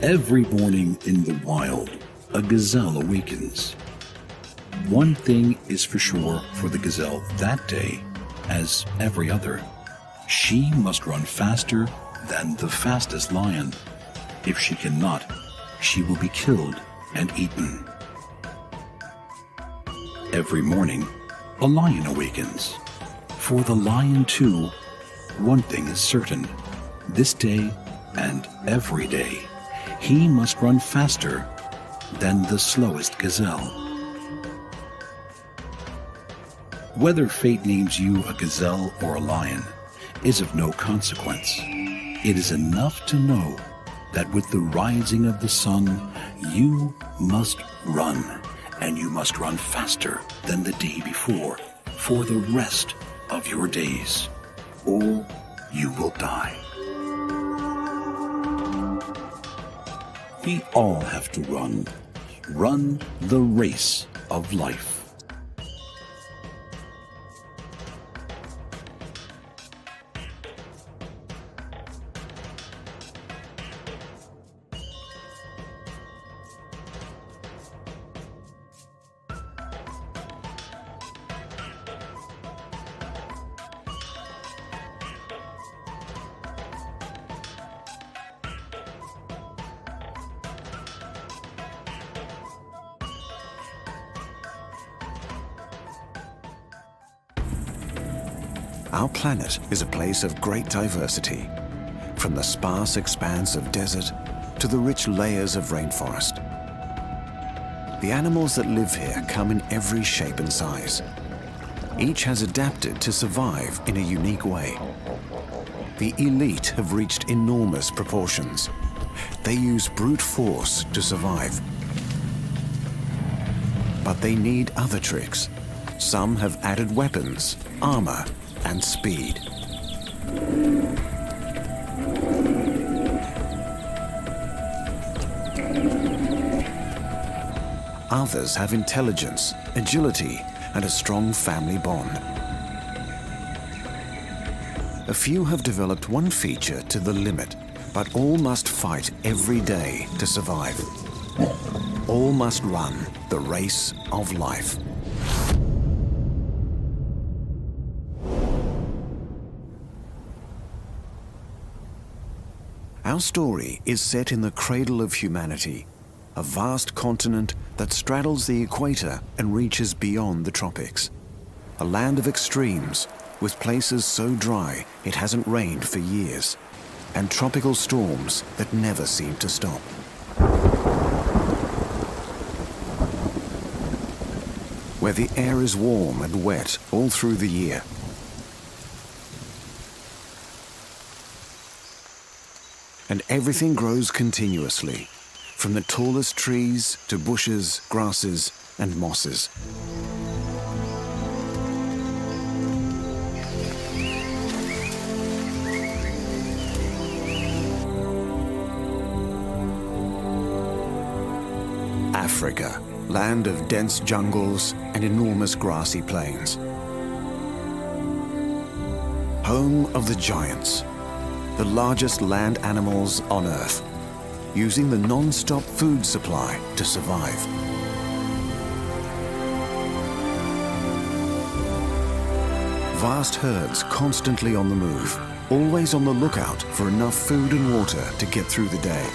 Every morning in the wild, a gazelle awakens. One thing is for sure for the gazelle that day, as every other. She must run faster than the fastest lion. If she cannot, she will be killed and eaten. Every morning, a lion awakens. For the lion too, one thing is certain. This day and every day, he must run faster than the slowest gazelle. Whether fate names you a gazelle or a lion is of no consequence. It is enough to know that with the rising of the sun, you must run, and you must run faster than the day before for the rest of your days, or you will die. We all have to run the race of life. Our planet is a place of great diversity, from the sparse expanse of desert to the rich layers of rainforest. The animals that live here come in every shape and size. Each has adapted to survive in a unique way. The elite have reached enormous proportions. They use brute force to survive. But they need other tricks. Some have added weapons, armor, and speed. Others have intelligence, agility, and a strong family bond. A few have developed one feature to the limit, but all must fight every day to survive. All must run the race of life. Our story is set in the cradle of humanity, a vast continent that straddles the equator and reaches beyond the tropics. A land of extremes, with places so dry it hasn't rained for years, and tropical storms that never seem to stop. Where the air is warm and wet all through the year. And everything grows continuously, from the tallest trees to bushes, grasses, and mosses. Africa, land of dense jungles and enormous grassy plains. Home of the giants, the largest land animals on Earth, using the non-stop food supply to survive. Vast herds constantly on the move, always on the lookout for enough food and water to get through the day.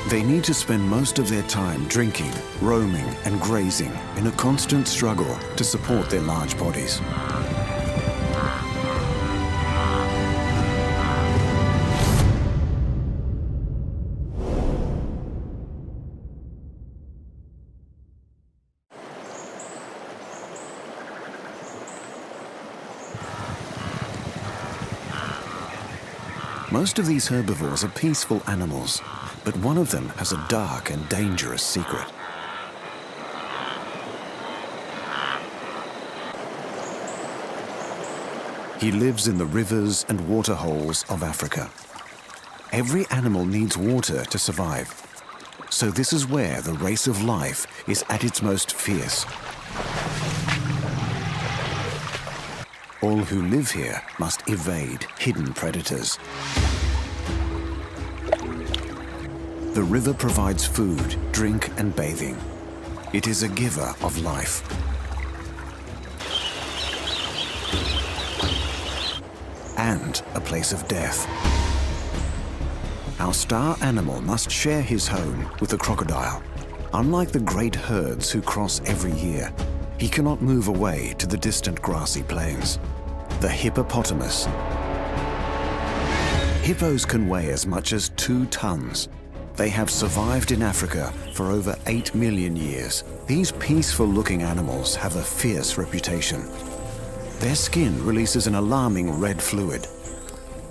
They need to spend most of their time drinking, roaming, and grazing in a constant struggle to support their large bodies. Most of these herbivores are peaceful animals, but one of them has a dark and dangerous secret. He lives in the rivers and waterholes of Africa. Every animal needs water to survive. So this is where the race of life is at its most fierce. All who live here must evade hidden predators. The river provides food, drink, and bathing. It is a giver of life. And a place of death. Our star animal must share his home with the crocodile. Unlike the great herds who cross every year, he cannot move away to the distant grassy plains. The hippopotamus. Hippos can weigh as much as 2 tons. They have survived in Africa for over 8 million years. These peaceful-looking animals have a fierce reputation. Their skin releases an alarming red fluid.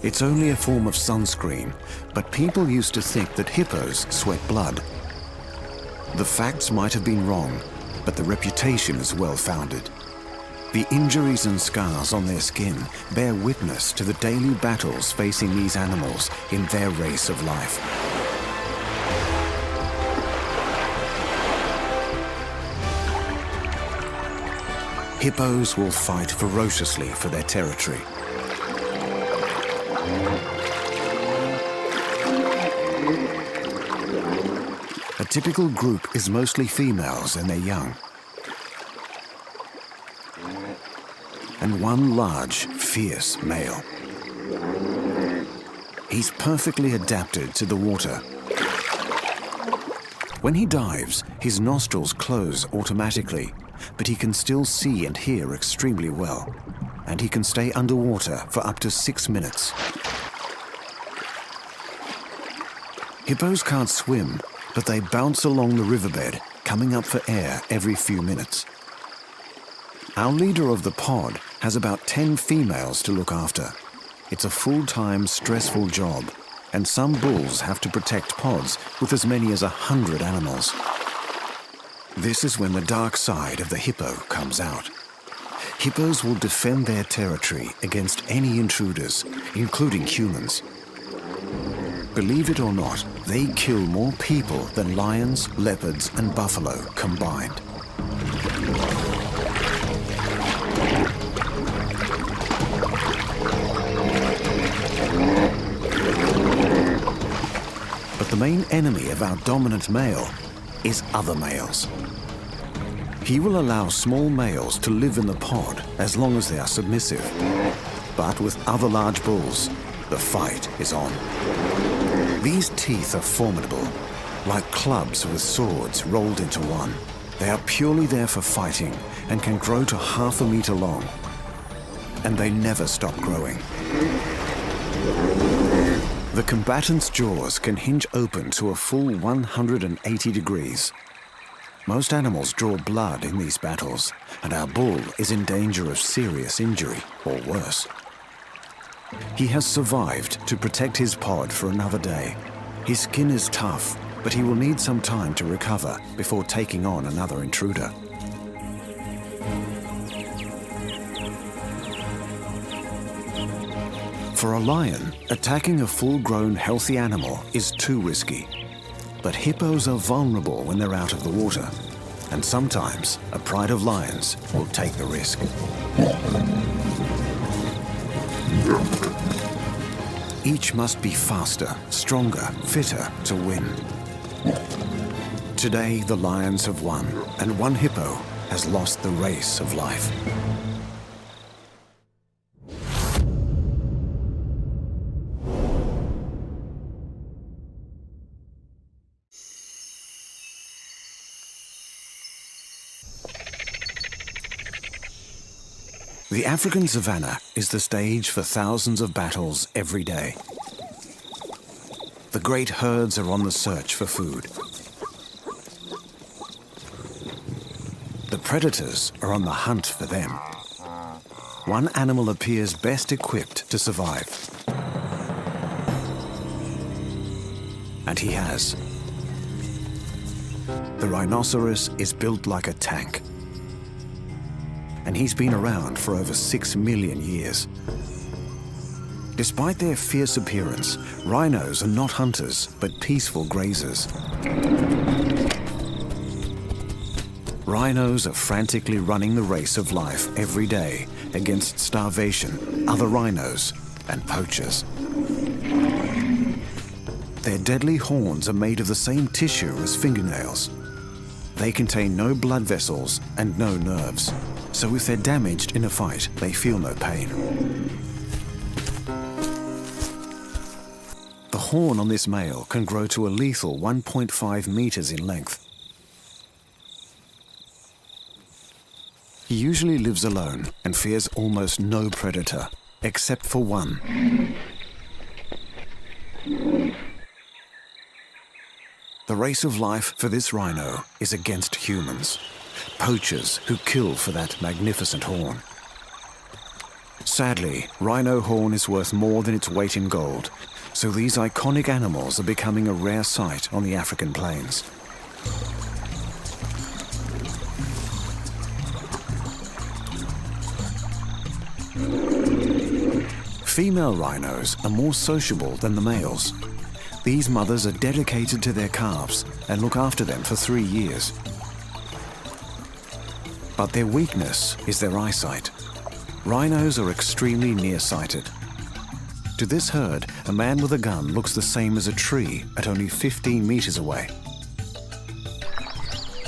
It's only a form of sunscreen, but people used to think that hippos sweat blood. The facts might have been wrong, but the reputation is well-founded. The injuries and scars on their skin bear witness to the daily battles facing these animals in their race of life. Hippos will fight ferociously for their territory. A typical group is mostly females and their young. And one large, fierce male. He's perfectly adapted to the water. When he dives, his nostrils close automatically, but he can still see and hear extremely well, and he can stay underwater for up to 6 minutes. Hippos can't swim, but they bounce along the riverbed, coming up for air every few minutes. Our leader of the pod has about 10 females to look after. It's a full-time, stressful job, and some bulls have to protect pods with as many as 100 animals. This is when the dark side of the hippo comes out. Hippos will defend their territory against any intruders, including humans. Believe it or not, they kill more people than lions, leopards, and buffalo combined. But the main enemy of our dominant male is other males. He will allow small males to live in the pod as long as they are submissive. But with other large bulls, the fight is on. These teeth are formidable, like clubs with swords rolled into one. They are purely there for fighting and can grow to ½ a meter long. And they never stop growing. The combatant's jaws can hinge open to a full 180 degrees. Most animals draw blood in these battles, and our bull is in danger of serious injury, or worse. He has survived to protect his pod for another day. His skin is tough, but he will need some time to recover before taking on another intruder. For a lion, attacking a full-grown, healthy animal is too risky. But hippos are vulnerable when they're out of the water, and sometimes a pride of lions will take the risk. Each must be faster, stronger, fitter to win. Today, the lions have won, and one hippo has lost the race of life. The African savanna is the stage for thousands of battles every day. The great herds are on the search for food. The predators are on the hunt for them. One animal appears best equipped to survive. And he has. The rhinoceros is built like a tank. And he's been around for over 6 million years. Despite their fierce appearance, rhinos are not hunters, but peaceful grazers. Rhinos are frantically running the race of life every day against starvation, other rhinos, and poachers. Their deadly horns are made of the same tissue as fingernails. They contain no blood vessels and no nerves, so if they're damaged in a fight, they feel no pain. The horn on this male can grow to a lethal 1.5 meters in length. He usually lives alone and fears almost no predator, except for one. The race of life for this rhino is against humans, poachers who kill for that magnificent horn. Sadly, rhino horn is worth more than its weight in gold, so these iconic animals are becoming a rare sight on the African plains. Female rhinos are more sociable than the males. These mothers are dedicated to their calves and look after them for 3 years. But their weakness is their eyesight. Rhinos are extremely nearsighted. To this herd, a man with a gun looks the same as a tree at only 15 meters away.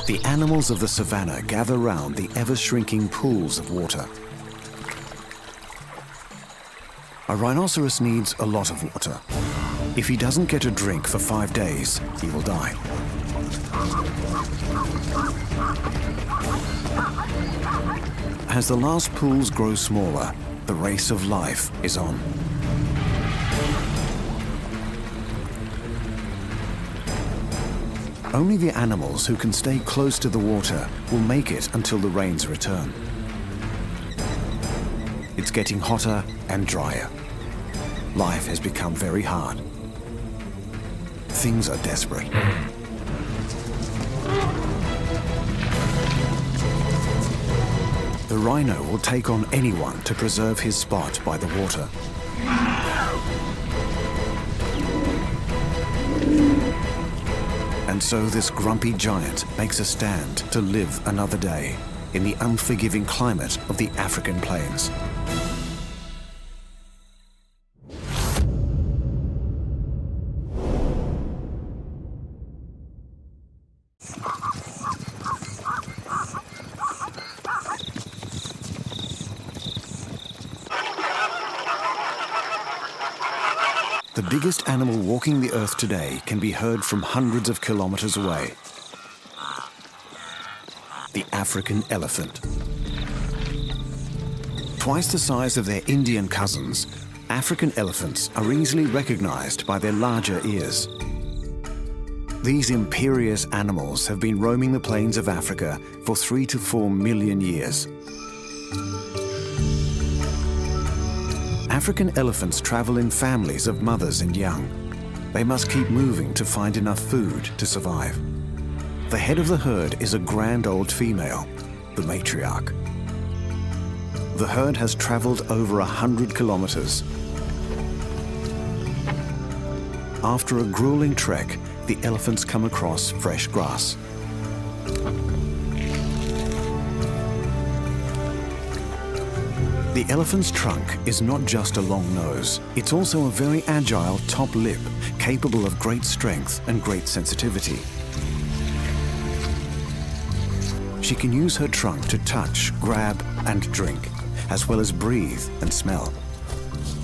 The animals of the savannah gather round the ever-shrinking pools of water. A rhinoceros needs a lot of water. If he doesn't get a drink for 5 days, he will die. As the last pools grow smaller, the race of life is on. Only the animals who can stay close to the water will make it until the rains return. It's getting hotter and drier. Life has become very hard. Things are desperate. The rhino will take on anyone to preserve his spot by the water. And so this grumpy giant makes a stand to live another day in the unforgiving climate of the African plains. The biggest animal walking the earth today can be heard from hundreds of kilometers away. The African elephant. Twice the size of their Indian cousins, African elephants are easily recognized by their larger ears. These imperious animals have been roaming the plains of Africa for 3 to 4 million years. African elephants travel in families of mothers and young. They must keep moving to find enough food to survive. The head of the herd is a grand old female, the matriarch. The herd has traveled over 100 kilometers. After a grueling trek, the elephants come across fresh grass. The elephant's trunk is not just a long nose, it's also a very agile top lip, capable of great strength and great sensitivity. She can use her trunk to touch, grab, and drink, as well as breathe and smell.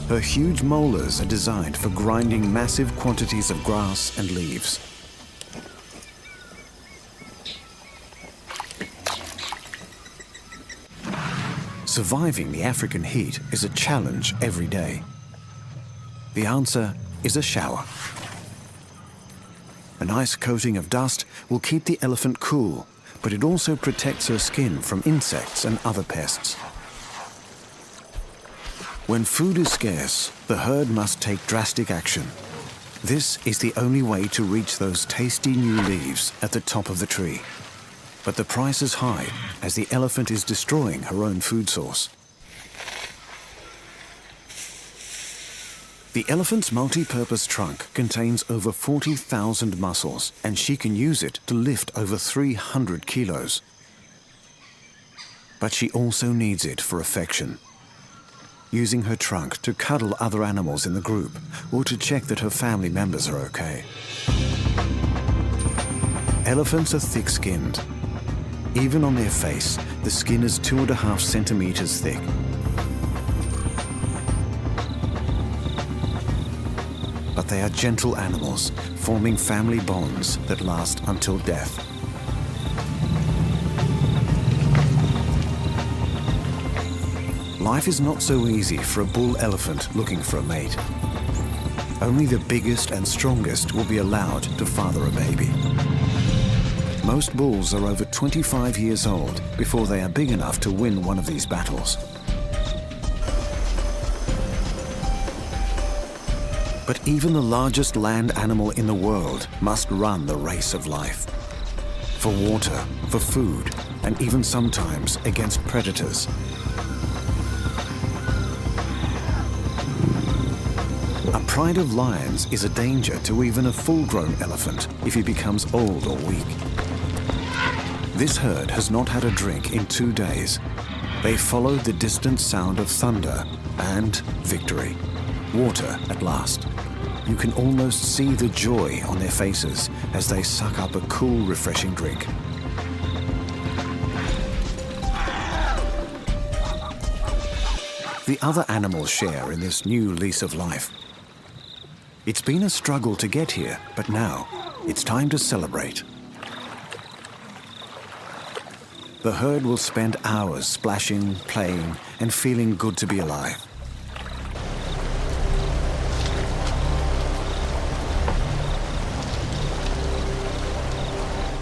Her huge molars are designed for grinding massive quantities of grass and leaves. Surviving the African heat is a challenge every day. The answer is a shower. A nice coating of dust will keep the elephant cool, but it also protects her skin from insects and other pests. When food is scarce, the herd must take drastic action. This is the only way to reach those tasty new leaves at the top of the tree. But the price is high, as the elephant is destroying her own food source. The elephant's multi-purpose trunk contains over 40,000 muscles, and she can use it to lift over 300 kilos. But she also needs it for affection, using her trunk to cuddle other animals in the group or to check that her family members are okay. Elephants are thick-skinned. Even on their face, the skin is 2.5 centimeters thick. But they are gentle animals, forming family bonds that last until death. Life is not so easy for a bull elephant looking for a mate. Only the biggest and strongest will be allowed to father a baby. Most bulls are over 25 years old before they are big enough to win one of these battles. But even the largest land animal in the world must run the race of life. For water, for food, and even sometimes against predators. A pride of lions is a danger to even a full-grown elephant if he becomes old or weak. This herd has not had a drink in 2 days. They followed the distant sound of thunder and victory. Water at last. You can almost see the joy on their faces as they suck up a cool, refreshing drink. The other animals share in this new lease of life. It's been a struggle to get here, but now it's time to celebrate. The herd will spend hours splashing, playing, and feeling good to be alive.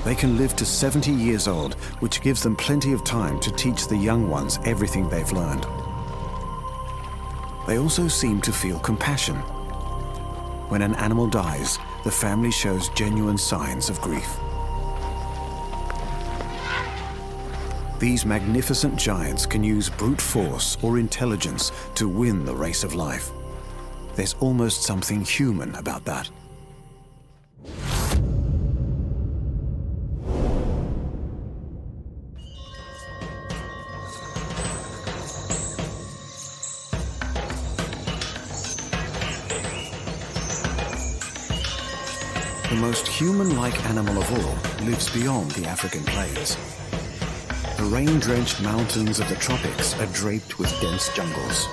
They can live to 70 years old, which gives them plenty of time to teach the young ones everything they've learned. They also seem to feel compassion. When an animal dies, the family shows genuine signs of grief. These magnificent giants can use brute force or intelligence to win the race of life. There's almost something human about that. The most human-like animal of all lives beyond the African plains. The rain-drenched mountains of the tropics are draped with dense jungles.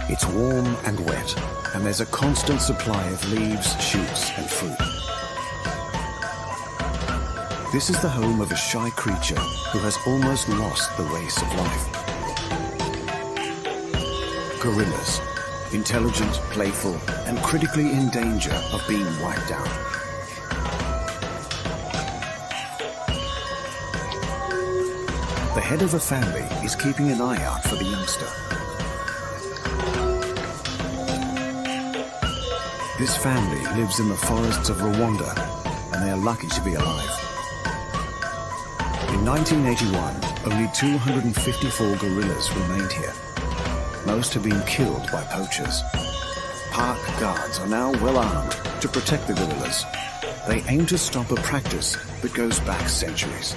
It's warm and wet, and there's a constant supply of leaves, shoots, and fruit. This is the home of a shy creature who has almost lost the race of life. Gorillas. Intelligent, playful, and critically in danger of being wiped out. The head of the family is keeping an eye out for the youngster. This family lives in the forests of Rwanda, and they are lucky to be alive. In 1981, only 254 gorillas remained here. Most have been killed by poachers. Park guards are now well armed to protect the gorillas. They aim to stop a practice that goes back centuries.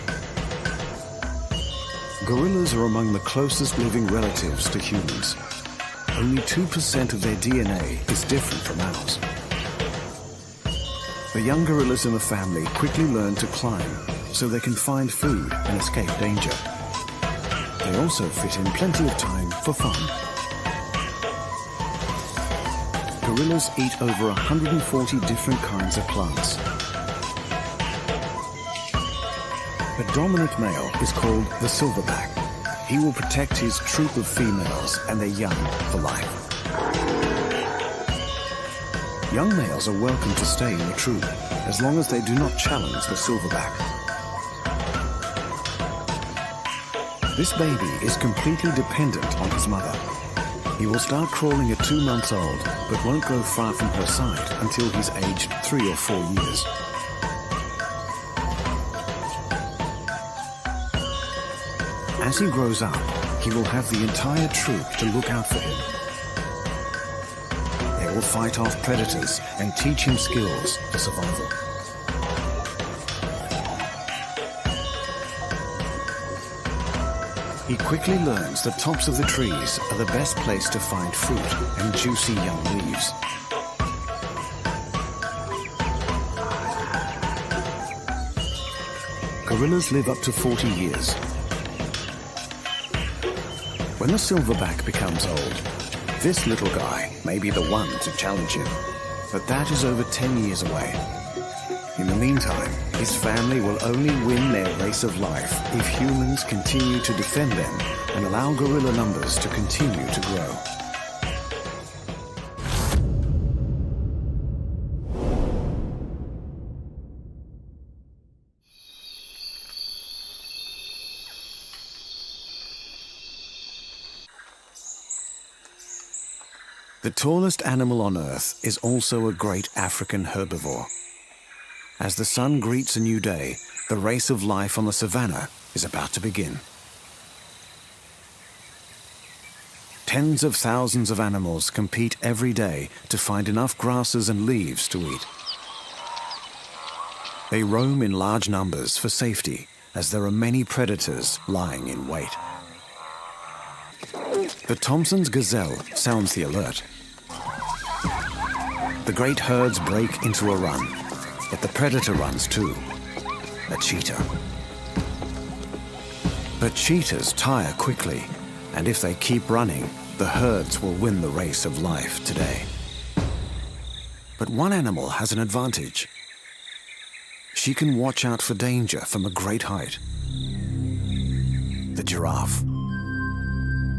Gorillas are among the closest living relatives to humans. Only 2% of their DNA is different from ours. The young gorillas in the family quickly learn to climb so they can find food and escape danger. They also fit in plenty of time for fun. Gorillas eat over 140 different kinds of plants. The dominant male is called the silverback. He will protect his troop of females and their young for life. Young males are welcome to stay in the troop as long as they do not challenge the silverback. This baby is completely dependent on his mother. He will start crawling at 2 months old, but won't go far from her side until he's aged 3 or 4 years. As he grows up, he will have the entire troop to look out for him. They will fight off predators and teach him skills for survival. He quickly learns the tops of the trees are the best place to find fruit and juicy young leaves. Gorillas live up to 40 years. When the silverback becomes old, this little guy may be the one to challenge him, but that is over 10 years away. In the meantime, his family will only win their race of life if humans continue to defend them and allow gorilla numbers to continue to grow. The tallest animal on Earth is also a great African herbivore. As the sun greets a new day, the race of life on the savannah is about to begin. Tens of thousands of animals compete every day to find enough grasses and leaves to eat. They roam in large numbers for safety, as there are many predators lying in wait. The Thompson's gazelle sounds the alert. The great herds break into a run, but the predator runs too, a cheetah. But cheetahs tire quickly, and if they keep running, the herds will win the race of life today. But one animal has an advantage. She can watch out for danger from a great height. The giraffe.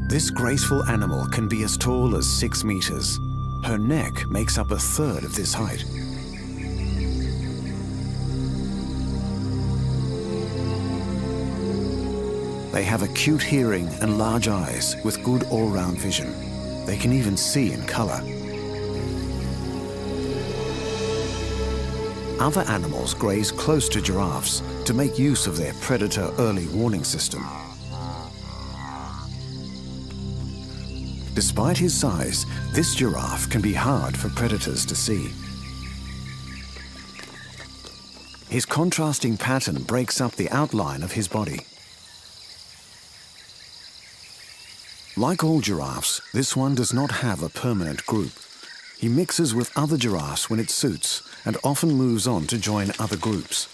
This graceful animal can be as tall as 6 meters. Her neck makes up a third of this height. They have acute hearing and large eyes with good all-round vision. They can even see in color. Other animals graze close to giraffes to make use of their predator early warning system. Despite his size, this giraffe can be hard for predators to see. His contrasting pattern breaks up the outline of his body. Like all giraffes, this one does not have a permanent group. He mixes with other giraffes when it suits and often moves on to join other groups.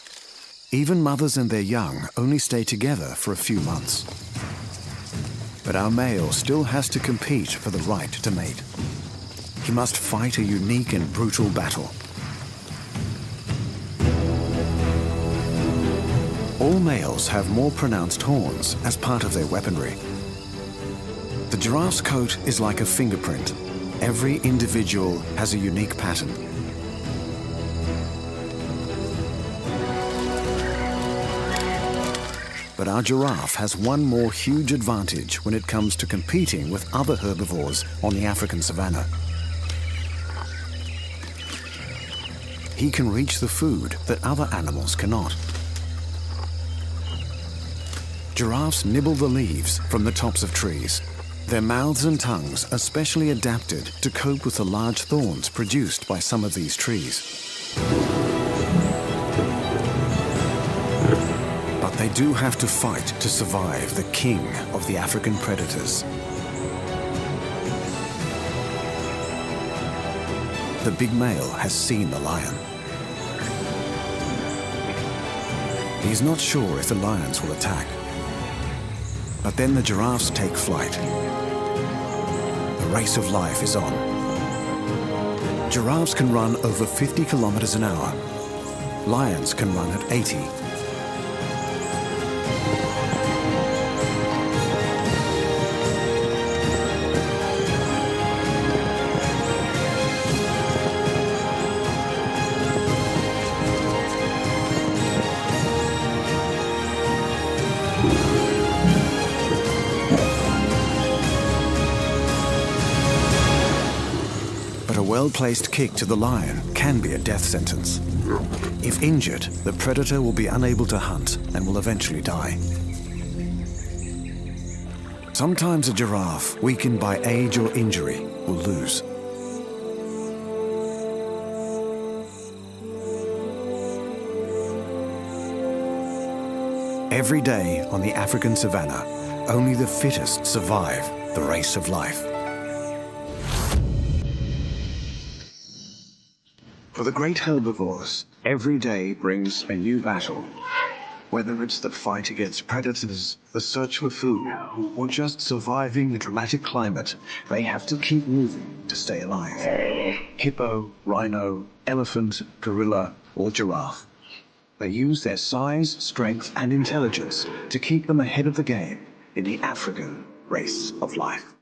Even mothers and their young only stay together for a few months. But our male still has to compete for the right to mate. He must fight a unique and brutal battle. All males have more pronounced horns as part of their weaponry. The giraffe's coat is like a fingerprint. Every individual has a unique pattern. But our giraffe has one more huge advantage when it comes to competing with other herbivores on the African savanna. He can reach the food that other animals cannot. Giraffes nibble the leaves from the tops of trees. Their mouths and tongues are specially adapted to cope with the large thorns produced by some of these trees. But they do have to fight to survive the king of the African predators. The big male has seen the lion. He's not sure if the lions will attack. But then the giraffes take flight. The race of life is on. Giraffes can run over 50 kilometers an hour. Lions can run at 80. A well-placed kick to the lion can be a death sentence. If injured, the predator will be unable to hunt and will eventually die. Sometimes a giraffe, weakened by age or injury, will lose. Every day on the African savannah, only the fittest survive the race of life. For the great herbivores, every day brings a new battle. Whether it's the fight against predators, the search for food, or just surviving the dramatic climate, they have to keep moving to stay alive. Hippo, rhino, elephant, gorilla, or giraffe. They use their size, strength, and intelligence to keep them ahead of the game in the African race of life.